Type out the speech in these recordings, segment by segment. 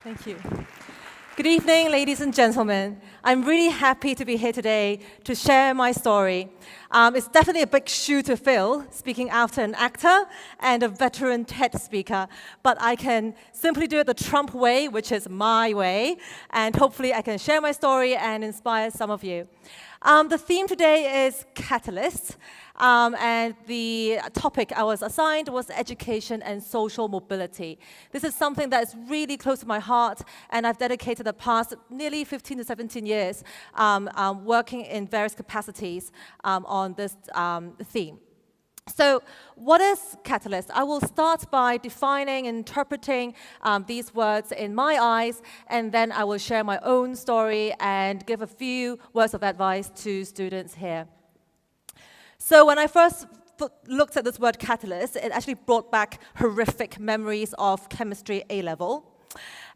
Thank you. Good evening, ladies and gentlemen. I'm really happy to be here today to share my story. It's definitely a big shoe to fill, speaking after an actor and a veteran TED speaker, but I can simply do it the Trump way, which is my way, and hopefully I can share my story and inspire some of you. The theme today is catalysts, and the topic I was assigned was education and social mobility. This is something that is really close to my heart, and I've dedicated the past nearly 15 to 17 years working in various capacities on this theme. So what is catalyst? I will start by defining and interpreting these words in my eyes, and then I will share my own story and give a few words of advice to students here. So when I first looked at this word catalyst, it actually brought back horrific memories of chemistry A-level.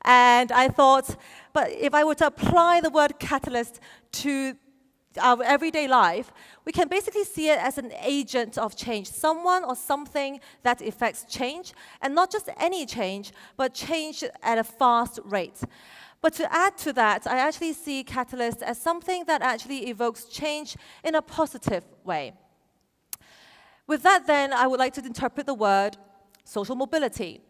And I thought, but if I were to apply the word catalyst to our everyday life, we can basically see it as an agent of change, someone or something that effects change, and not just any change, but change at a fast rate. But to add to that, I actually see catalyst as something that actually evokes change in a positive way. With that, then, I would like to interpret the word social mobility.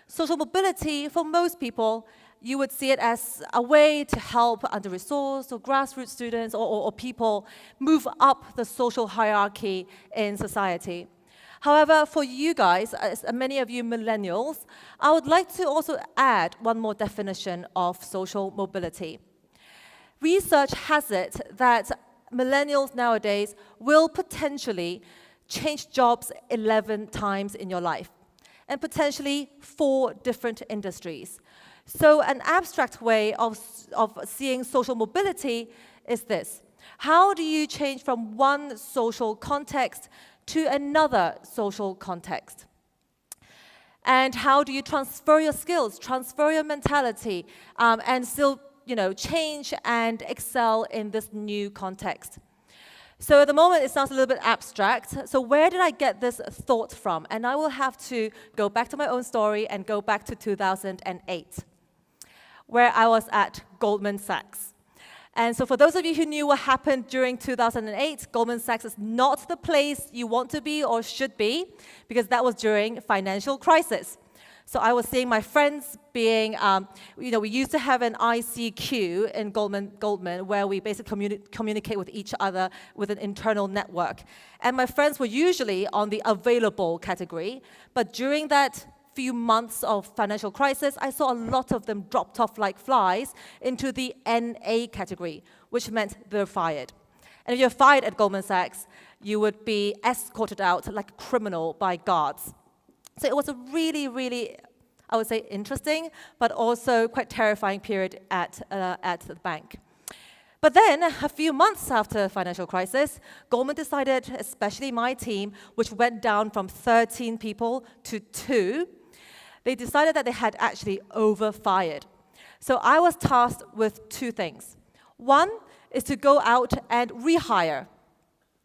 Social mobility, for most people, you would see it as a way to help under-resourced or grassroots students or people move up the social hierarchy in society. However, for you guys, as many of you millennials, I would like to also add one more definition of social mobility. Research has it that millennials nowadays will potentially change jobs 11 times in your life, and potentially 4 different industries. So an abstract way of seeing social mobility is this. How do you change from one social context to another social context? And how do you transfer your skills, transfer your mentality, and still, change and excel in this new context? So at the moment, it sounds a little bit abstract. So where did I get this thought from? And I will have to go back to my own story and go back to 2008, where I was at Goldman Sachs. And so for those of you who knew what happened during 2008, Goldman Sachs is not the place you want to be or should be, because that was during financial crisis. So I was seeing my friends being, we used to have an ICQ in Goldman where we basically communicate with each other with an internal network. And my friends were usually on the available category, but during that few months of financial crisis, I saw a lot of them dropped off like flies into the NA category, which meant they're fired. And if you're fired at Goldman Sachs, you would be escorted out like a criminal by guards. So it was a really, really, I would say, interesting, but also quite terrifying period at the bank. But then, a few months after the financial crisis, Goldman decided, especially my team, which went down from 13 people to 2, they decided that they had actually overfired. So I was tasked with 2 things. One is to go out and rehire.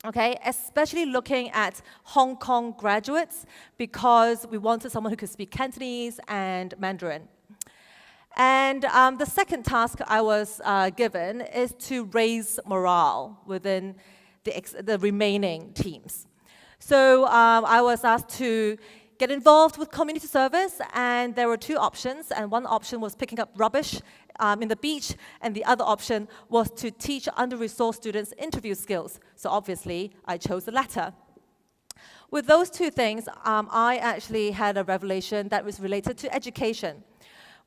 Okay, especially looking at Hong Kong graduates, because we wanted someone who could speak Cantonese and Mandarin. And the second task I was given is to raise morale within the remaining teams. So I was asked to get involved with community service, and there were 2 options, and one option was picking up rubbish in the beach, and the other option was to teach under-resourced students interview skills. So obviously, I chose the latter. With those 2 things, I actually had a revelation that was related to education.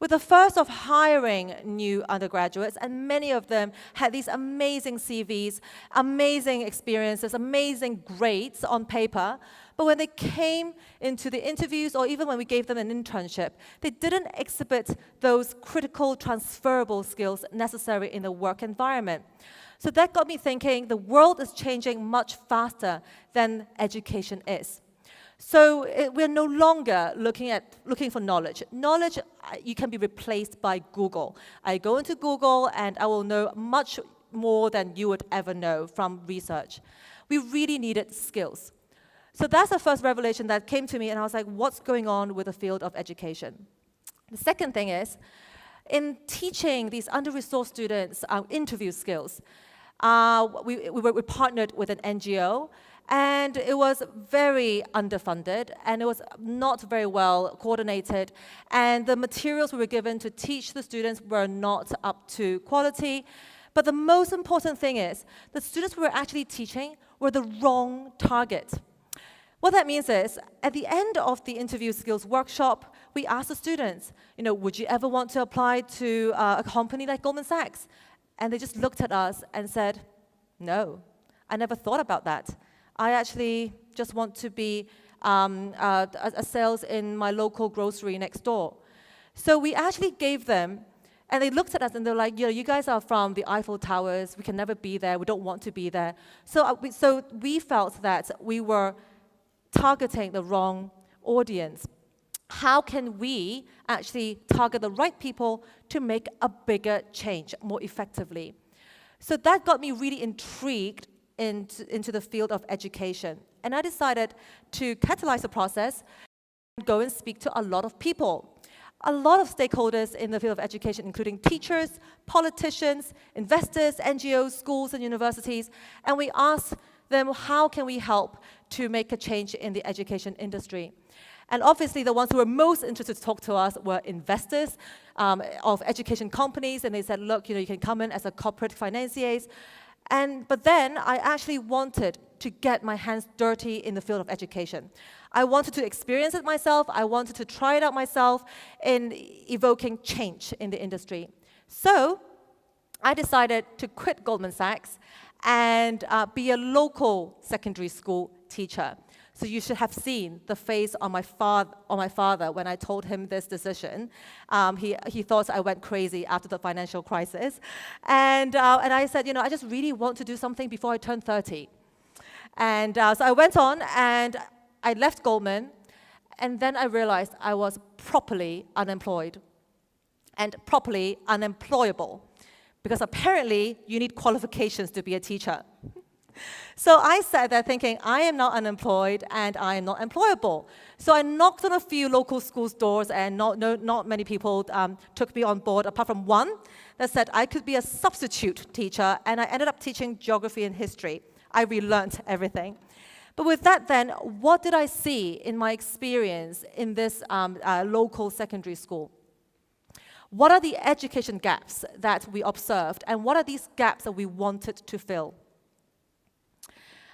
With the first of hiring new undergraduates, and many of them had these amazing CVs, amazing experiences, amazing grades on paper, but when they came into the interviews, or even when we gave them an internship, they didn't exhibit those critical transferable skills necessary in the work environment. So that got me thinking, the world is changing much faster than education is. So we're no longer looking for knowledge. Knowledge, you can be replaced by Google. I go into Google and I will know much more than you would ever know from research. We really needed skills. So that's the first revelation that came to me, and I was like, what's going on with the field of education? The second thing is, In teaching these under-resourced students interview skills, we partnered with an NGO, and it was very underfunded, and it was not very well coordinated, and the materials we were given to teach the students were not up to quality. But the most important thing is, the students we were actually teaching were the wrong target. What that means is, at the end of the interview skills workshop, we asked the students, would you ever want to apply to a company like Goldman Sachs? And they just looked at us and said, no, I never thought about that. I actually just want to be a sales in my local grocery next door. So we actually gave them, and they looked at us and they're like, you guys are from the Eiffel Towers, we can never be there, we don't want to be there. So we felt that we were targeting the wrong audience. How can we actually target the right people to make a bigger change more effectively? So that got me really intrigued into the field of education. And I decided to catalyze the process and go and speak to a lot of people. A lot of stakeholders in the field of education, including teachers, politicians, investors, NGOs, schools, and universities. And we asked them, how can we help to make a change in the education industry? And obviously, the ones who were most interested to talk to us were investors of education companies, and they said, look, you can come in as a corporate financiers. But then I actually wanted to get my hands dirty in the field of education. I wanted to experience it myself. I wanted to try it out myself in evoking change in the industry. So I decided to quit Goldman Sachs and be a local secondary school teacher. So you should have seen the face on my father when I told him this decision. He thought I went crazy after the financial crisis. And I said, I just really want to do something before I turn 30. And so I went on, and I left Goldman, and then I realized I was properly unemployed and properly unemployable, because apparently you need qualifications to be a teacher. So I sat there thinking, I am not unemployed and I am not employable. So I knocked on a few local schools' doors, and not many people took me on board, apart from one that said I could be a substitute teacher, and I ended up teaching geography and history. I relearned everything. But with that then, what did I see in my experience in this local secondary school? What are the education gaps that we observed, and what are these gaps that we wanted to fill?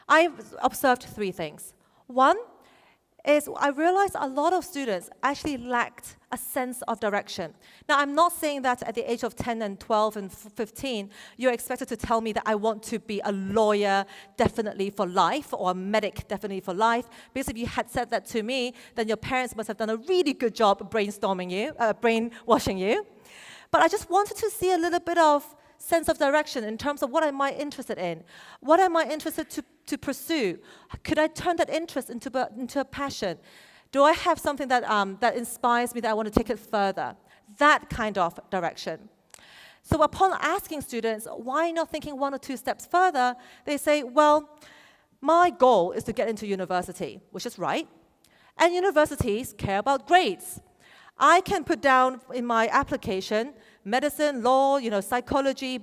I observed three things. One is I realized a lot of students actually lacked a sense of direction. Now, I'm not saying that at the age of 10 and 12 and 15, you're expected to tell me that I want to be a lawyer definitely for life, or a medic definitely for life, because if you had said that to me, then your parents must have done a really good job brainwashing you. But I just wanted to see a little bit of sense of direction in terms of what am I interested in? What am I interested to pursue? Could I turn that interest into a passion? Do I have something that inspires me that I want to take it further? That kind of direction. So upon asking students, why not thinking one or two steps further, they say, well, my goal is to get into university, which is right. And universities care about grades. I can put down in my application medicine, law, psychology,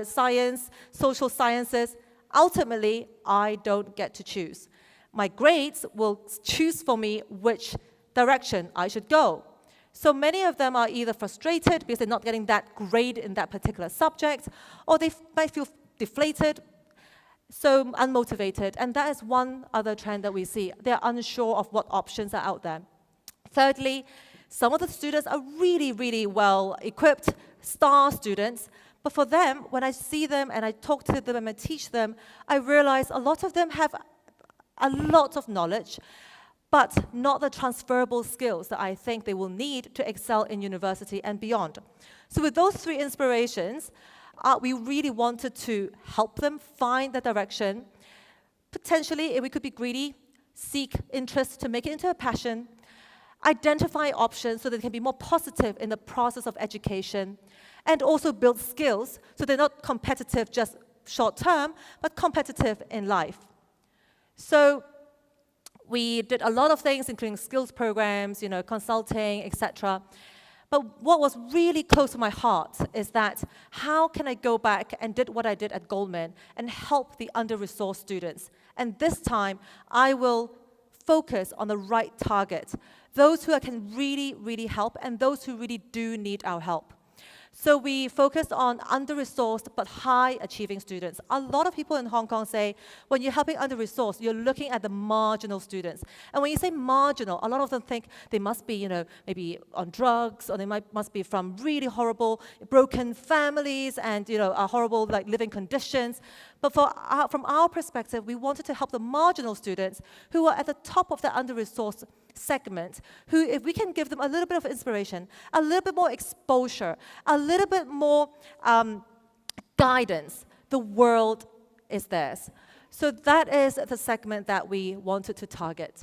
science, social sciences. Ultimately, I don't get to choose. My grades will choose for me which direction I should go. So many of them are either frustrated because they're not getting that grade in that particular subject, or they might feel deflated, so unmotivated. And that is one other trend that we see. They're unsure of what options are out there. Thirdly, some of the students are really, really well-equipped, star students, but for them, when I see them and I talk to them and I teach them, I realize a lot of them have a lot of knowledge, but not the transferable skills that I think they will need to excel in university and beyond. So with those three inspirations, we really wanted to help them find the direction. Potentially, if we could be greedy, seek interest to make it into a passion, identify options so that they can be more positive in the process of education, and also build skills so they're not competitive just short-term, but competitive in life. So we did a lot of things, including skills programs, consulting, etc. But what was really close to my heart is that how can I go back and did what I did at Goldman and help the under-resourced students? And this time, I will focus on the right target, those who I can really, really help and those who really do need our help. So we focused on under-resourced but high-achieving students. A lot of people in Hong Kong say, when you're helping under-resourced, you're looking at the marginal students. And when you say marginal, a lot of them think they must be, maybe on drugs, or they must be from really horrible, broken families and, horrible living conditions. But from our perspective, we wanted to help the marginal students who are at the top of the under-resourced segment, who, if we can give them a little bit of inspiration, a little bit more exposure, a little bit more guidance, the world is theirs. So that is the segment that we wanted to target.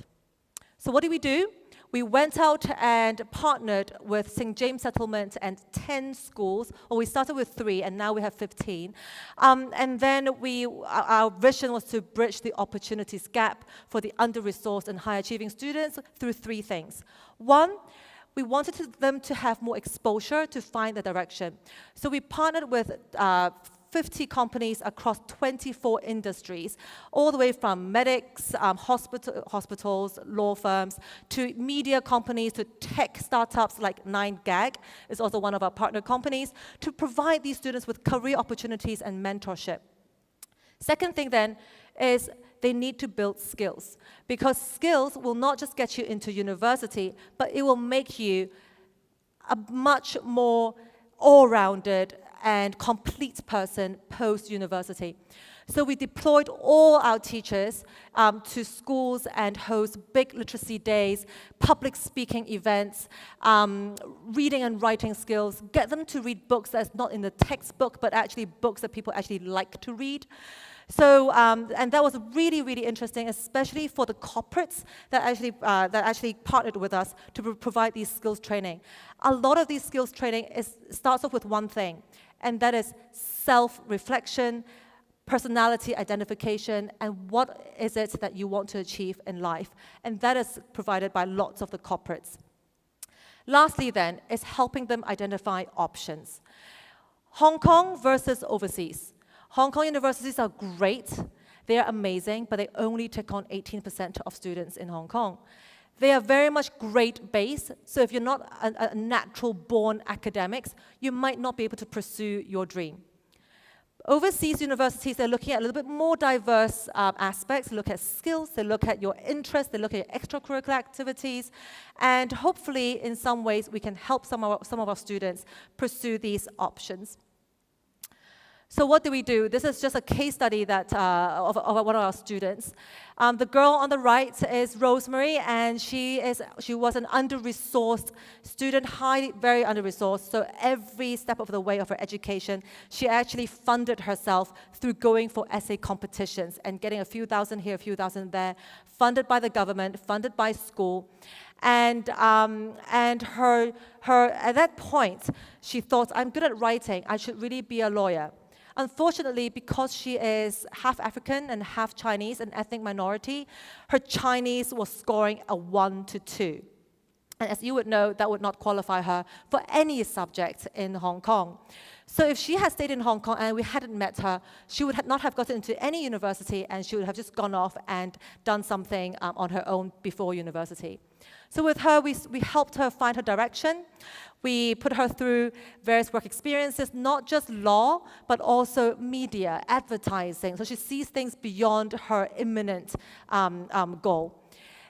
So what did we do? We went out and partnered with St. James Settlement and 10 schools. Well, we started with 3, and now we have 15. And then our vision was to bridge the opportunities gap for the under-resourced and high-achieving students through 3 things. 1, we wanted them to have more exposure to find the direction. So we partnered with 50 companies across 24 industries, all the way from medics, hospitals, law firms, to media companies, to tech startups like 9gag is also one of our partner companies, to provide these students with career opportunities and mentorship. Second thing then is they need to build skills, because skills will not just get you into university, but it will make you a much more all-rounded and complete person post-university. So we deployed all our teachers to schools and host big literacy days, public speaking events, reading and writing skills, get them to read books that's not in the textbook, but actually books that people actually like to read. So, and that was really, really interesting, especially for the corporates that actually partnered with us to provide these skills training. A lot of these skills training starts off with one thing, and that is self-reflection, personality identification, and what is it that you want to achieve in life. And that is provided by lots of the corporates. Lastly then, is helping them identify options. Hong Kong versus overseas. Hong Kong universities are great, they are amazing, but they only take on 18% of students in Hong Kong. They are very much grade-based, so if you're not a natural-born academics, you might not be able to pursue your dream. Overseas universities, they're looking at a little bit more diverse aspects. They look at skills, they look at your interests, they look at your extracurricular activities, and hopefully, in some ways, we can help some of our students pursue these options. So what do we do? This is just a case study that, of one of our students. The girl on the right is Rosemary, and she was an under-resourced student, very under-resourced. So every step of the way of her education, she actually funded herself through going for essay competitions and getting a few thousand here, a few thousand there, funded by the government, funded by school. And her at that point, she thought, I'm good at writing, I should really be a lawyer. Unfortunately, because she is half African and half Chinese, an ethnic minority, her Chinese was scoring a 1 to 2. And as you would know, that would not qualify her for any subject in Hong Kong. So if she had stayed in Hong Kong and we hadn't met her, she would not have gotten into any university, and she would have just gone off and done something on her own before university. So with her, we helped her find her direction. We put her through various work experiences, not just law, but also media, advertising. So she sees things beyond her imminent goal.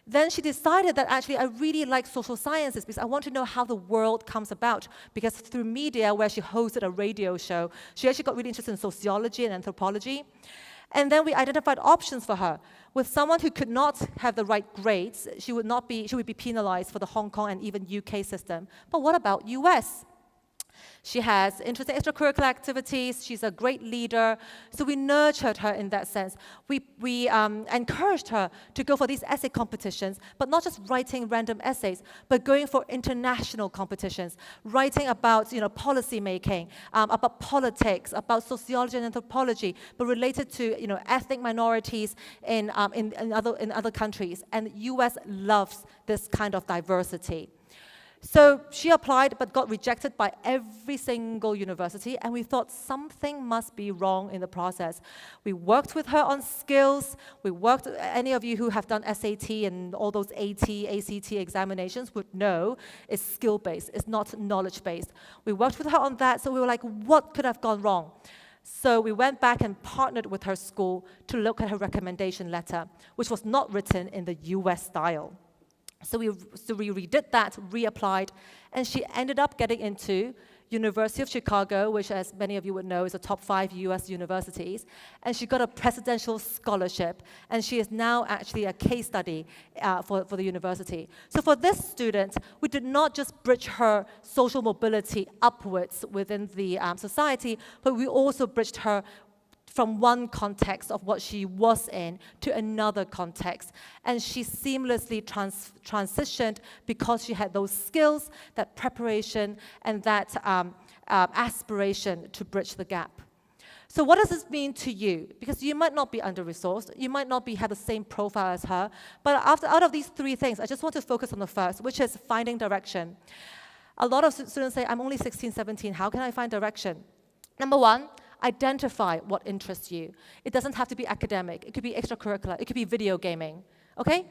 Then she decided that actually I really like social sciences because I want to know how the world comes about. Because through media, where she hosted a radio show, she actually got really interested in sociology and anthropology. And then we identified options for her. With someone who could not have the right grades, she would be penalized for the Hong Kong and even UK system. But what about US? She has interest in extracurricular activities. She's a great leader. So we nurtured her in that sense. We encouraged her to go for these essay competitions, but not just writing random essays, but going for international competitions, writing about policy making, about politics, about sociology and anthropology, but related to ethnic minorities in other countries. And the US loves this kind of diversity. So she applied but got rejected by every single university, and we thought something must be wrong in the process. We worked with her on skills. We worked, any of you who have done SAT and all those ACT examinations would know it's skill-based, it's not knowledge-based. We worked with her on that, so we were like, what could have gone wrong? So we went back and partnered with her school to look at her recommendation letter, which was not written in the US style. So we redid that, reapplied, and she ended up getting into University of Chicago, which, as many of you would know, is a top 5 US universities, and she got a presidential scholarship, and she is now actually a case study for the university. So for this student, we did not just bridge her social mobility upwards within the society, but we also bridged her from one context of what she was in to another context. And she seamlessly transitioned because she had those skills, that preparation, and that aspiration to bridge the gap. So what does this mean to you? Because you might not be under-resourced, you might not have the same profile as her, but out of these 3 things, I just want to focus on the first, which is finding direction. A lot of students say, I'm only 16, 17, how can I find direction? Number 1, identify what interests you. It doesn't have to be academic. It could be extracurricular. It could be video gaming. Okay?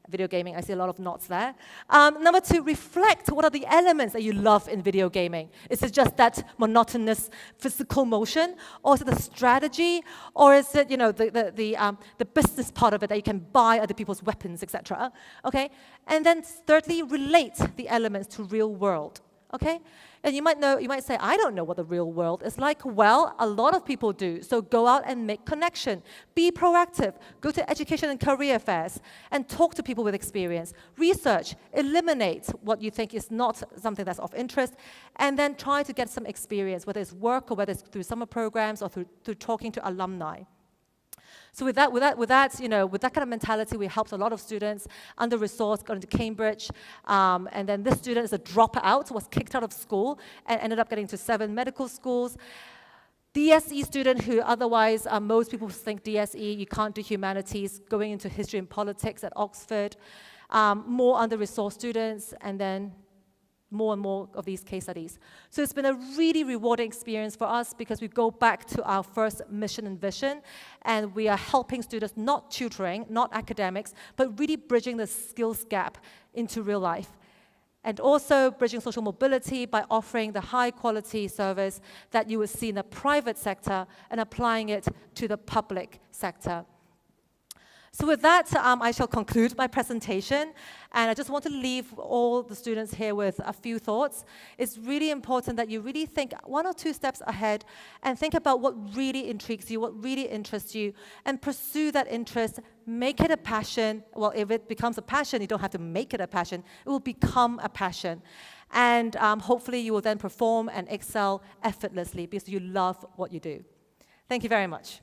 Video gaming, I see a lot of nods there. Number 2, reflect what are the elements that you love in video gaming. Is it just that monotonous physical motion? Or is it the strategy? Or is it, the business part of it that you can buy other people's weapons, etc.? Okay? And then thirdly, relate the elements to real world. Okay? And you might say, I don't know what the real world is like. Well, a lot of people do. So go out and make connection. Be proactive. Go to education and career fairs and talk to people with experience. Research. Eliminate what you think is not something that's of interest. And then try to get some experience, whether it's work or whether it's through summer programs or through talking to alumni. So with that kind of mentality, we helped a lot of students under-resourced, got into Cambridge, and then this student is a dropout, was kicked out of school, and ended up getting to 7 medical schools. DSE student who otherwise, most people think DSE, you can't do humanities, going into history and politics at Oxford. More under-resourced students, and then more and more of these case studies. So it's been a really rewarding experience for us because we go back to our first mission and vision, and we are helping students, not tutoring, not academics, but really bridging the skills gap into real life. And also bridging social mobility by offering the high-quality service that you would see in the private sector and applying it to the public sector. So with that, I shall conclude my presentation, and I just want to leave all the students here with a few thoughts. It's really important that you really think 1 or 2 steps ahead and think about what really intrigues you, what really interests you, and pursue that interest, make it a passion. Well, if it becomes a passion, you don't have to make it a passion. It will become a passion. And hopefully you will then perform and excel effortlessly because you love what you do. Thank you very much.